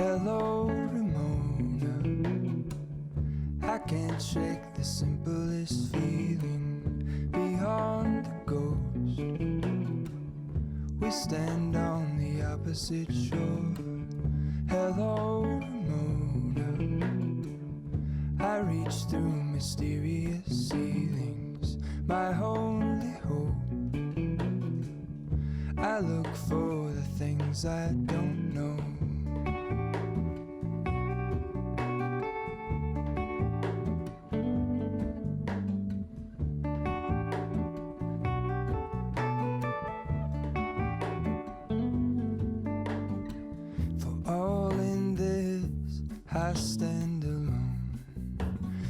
Hello, Ramona. I can't shake the simplest feeling beyond the ghost. We stand on the opposite shore. Hello, Ramona. I reach through mysterious ceilings, my only hope. I look for the things I don't know. I stand alone.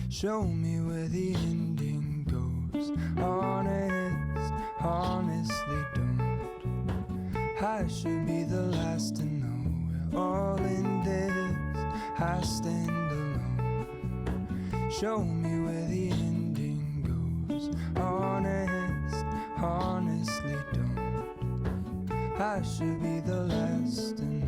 Show me where the ending goes. Honestly don't. I should be the last to know. We're all in this. I stand alone. Show me where the ending goes. Honestly don't. I should be the last to know.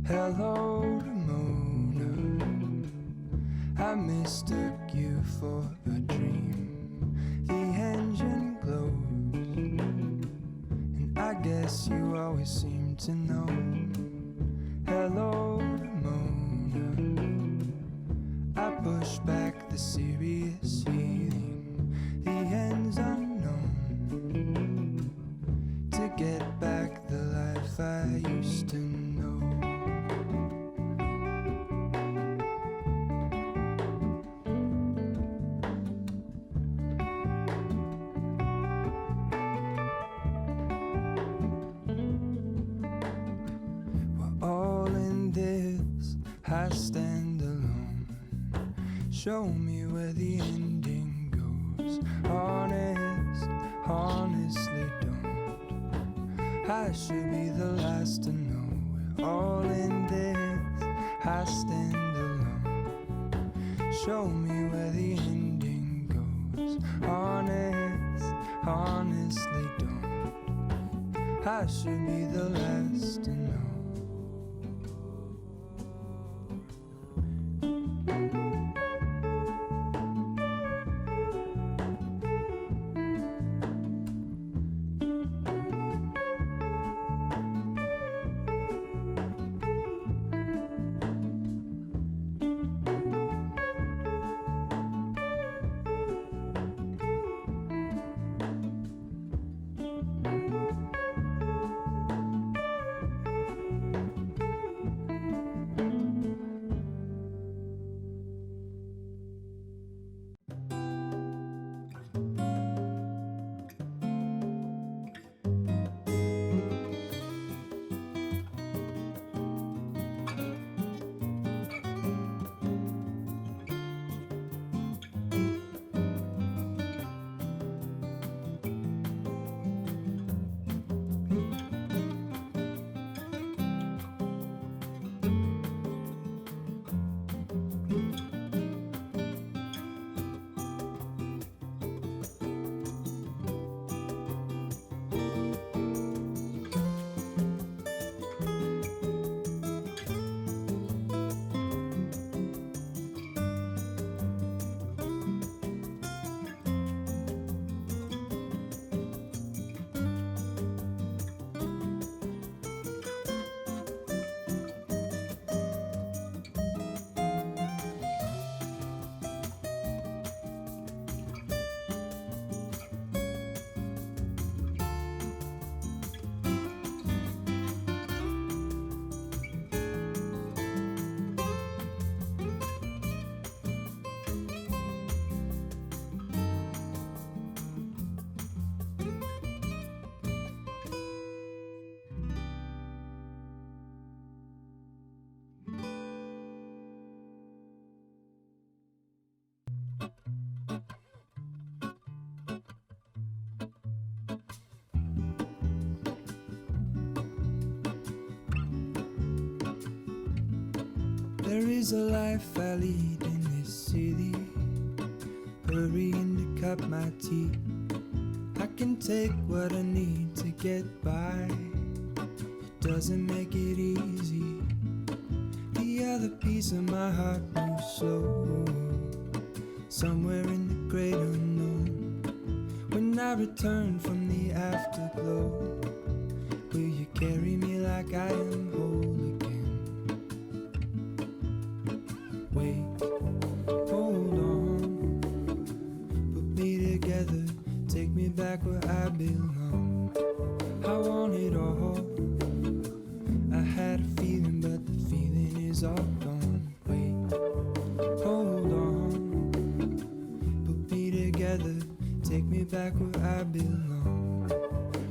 Hello, Ramona. I mistook you for a dream. The engine glows, and I guess you always seem to know. Hello, Ramona. I push back the serious feeling. The end's unknown. To get back the life I used to know. I stand alone. Show me where the ending goes. Honestly don't. I should be the last to know. We're all in this. I stand alone. Show me where the ending goes. Honestly don't. I should be the last to know. There is a life I lead in this city, hurrying to cut my teeth. I can take what I need to get by, it doesn't make it easy. The other piece of my heart moves slow, somewhere in the great unknown. When I return from the afterglow, will you carry me like I am whole again? Wait, hold on, put me together, take me back where I belong. I want it all, I had a feeling but the feeling is all gone. Wait, hold on, put me together, take me back where I belong.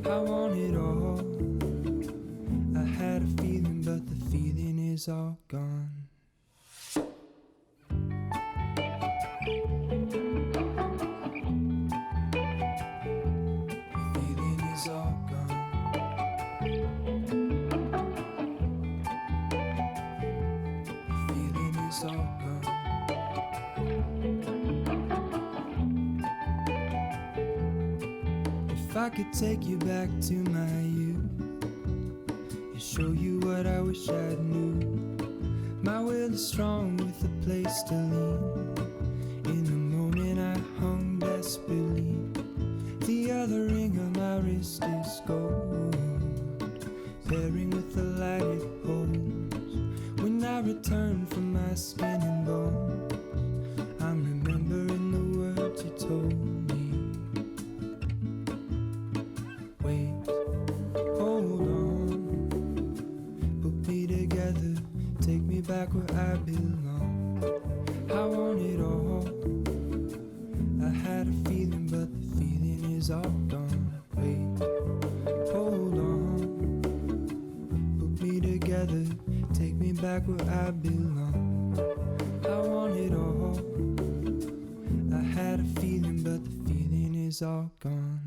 I want it all, I had a feeling but the feeling is all gone. If I could take you back to my youth and show you what I wish I knew, my will is strong with a place to lean. In the moment I hung desperately, the other ring on my wrist is gold, pairing with the light it holds. When I return from my skin and bones, I'm remembering the words you told me. Wait, hold on, put me together, take me back where I belong. I want it all, I had a feeling but the feeling is all gone. Wait, hold on, put me together, take me back where I belong. I want it all, I had a feeling but the feeling is all gone.